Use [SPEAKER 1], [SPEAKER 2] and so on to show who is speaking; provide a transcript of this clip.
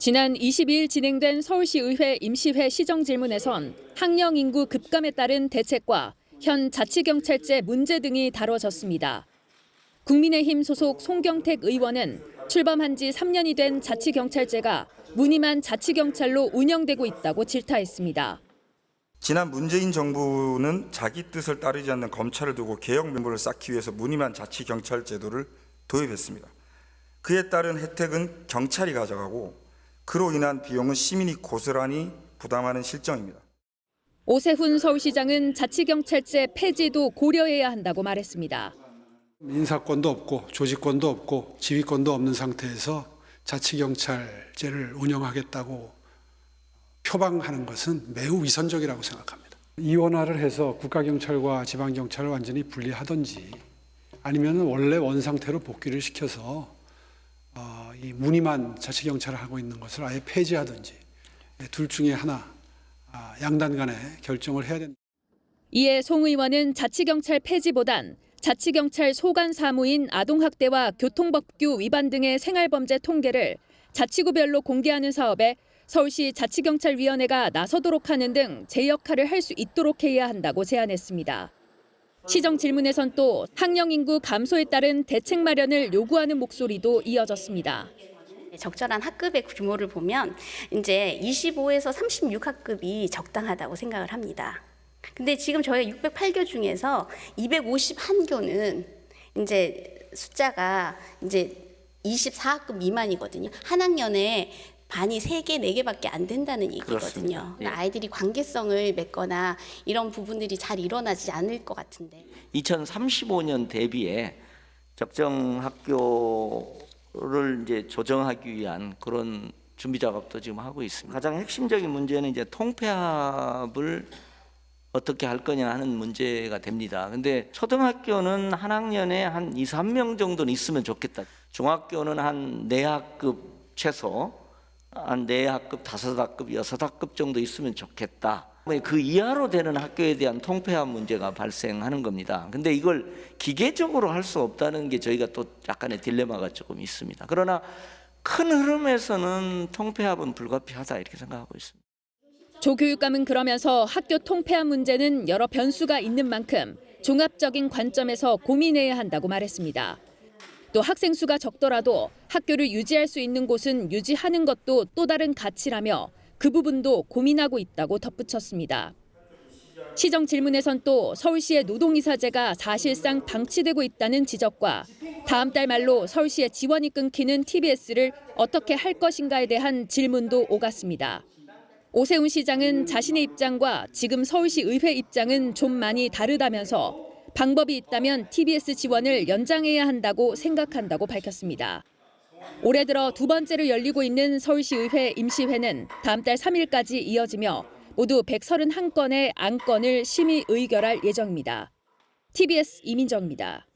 [SPEAKER 1] 지난 22일 진행된 서울시의회 임시회 시정질문에선 학령 인구 급감에 따른 대책과 현 자치경찰제 문제 등이 다뤄졌습니다. 국민의힘 소속 송경택 의원은 출범한 지 3년이 된 자치경찰제가 무늬만 자치경찰로 운영되고 있다고 질타했습니다.
[SPEAKER 2] 지난 문재인 정부는 자기 뜻을 따르지 않는 검찰을 두고 개혁 면모를 쌓기 위해서 무늬만 자치경찰제도를 도입했습니다. 그에 따른 혜택은 경찰이 가져가고 그로 인한 비용은 시민이 고스란히 부담하는 실정입니다.
[SPEAKER 1] 오세훈 서울시장은 자치경찰제 폐지도 고려해야 한다고 말했습니다.
[SPEAKER 3] 인사권도 없고 조직권도 없고 지휘권도 없는 상태에서 자치경찰제를 운영하겠다고 표방하는 것은 매우 위선적이라고 생각합니다. 이원화를 해서 국가경찰과 지방경찰을 완전히 분리하든지 아니면 원래 원상태로 복귀를 시켜서 이 무늬만 자치경찰을 하고 있는 것을 아예 폐지하든지 둘 중에 하나 양단 간에 결정을 해야 된다.
[SPEAKER 1] 이에 송 의원은 자치경찰 폐지보단 자치경찰 소관 사무인 아동학대와 교통법규 위반 등의 생활범죄 통계를 자치구별로 공개하는 사업에 서울시 자치경찰위원회가 나서도록 하는 등 제 역할을 할 수 있도록 해야 한다고 제안했습니다. 시정 질문에선 또 학령 인구 감소에 따른 대책 마련을 요구하는 목소리도 이어졌습니다.
[SPEAKER 4] 적절한 학급의 규모를 보면 이제 25에서 36학급이 적당하다고 생각을 합니다. 근데 지금 저희 608교 중에서 251교는 이제 숫자가 이제 24학급 미만이거든요. 한 학년에 반이 3개, 4개밖에 안 된다는 얘기거든요. 예. 아이들이 관계성을 맺거나 이런 부분들이 잘 일어나지 않을 것 같은데.
[SPEAKER 5] 2035년 대비에 적정 학교를 이제 조정하기 위한 그런 준비 작업도 지금 하고 있습니다. 가장 핵심적인 문제는 이제 통폐합을 어떻게 할 거냐 하는 문제가 됩니다. 근데 초등학교는 한 학년에 한 2, 3명 정도는 있으면 좋겠다. 중학교는 한 4학급 최소, 한 4학급, 5학급, 6학급 정도 있으면 좋겠다. 그 이하로 되는 학교에 대한 통폐합 문제가 발생하는 겁니다. 근데 이걸 기계적으로 할 수 없다는 게 저희가 또 약간의 딜레마가 조금 있습니다. 그러나 큰 흐름에서는 통폐합은 불가피하다 이렇게 생각하고 있습니다.
[SPEAKER 1] 조 교육감은 그러면서 학교 통폐합 문제는 여러 변수가 있는 만큼 종합적인 관점에서 고민해야 한다고 말했습니다. 또 학생 수가 적더라도 학교를 유지할 수 있는 곳은 유지하는 것도 또 다른 가치라며 그 부분도 고민하고 있다고 덧붙였습니다. 시정 질문에선 또 서울시의 노동이사제가 사실상 방치되고 있다는 지적과 다음 달 말로 서울시의 지원이 끊기는 TBS를 어떻게 할 것인가에 대한 질문도 오갔습니다. 오세훈 시장은 자신의 입장과 지금 서울시 의회 입장은 좀 많이 다르다면서 방법이 있다면 TBS 지원을 연장해야 한다고 생각한다고 밝혔습니다. 올해 들어 두 번째로 열리고 있는 서울시의회 임시회는 다음 달 3일까지 이어지며 모두 131건의 안건을 심의 의결할 예정입니다. TBS 이민정입니다.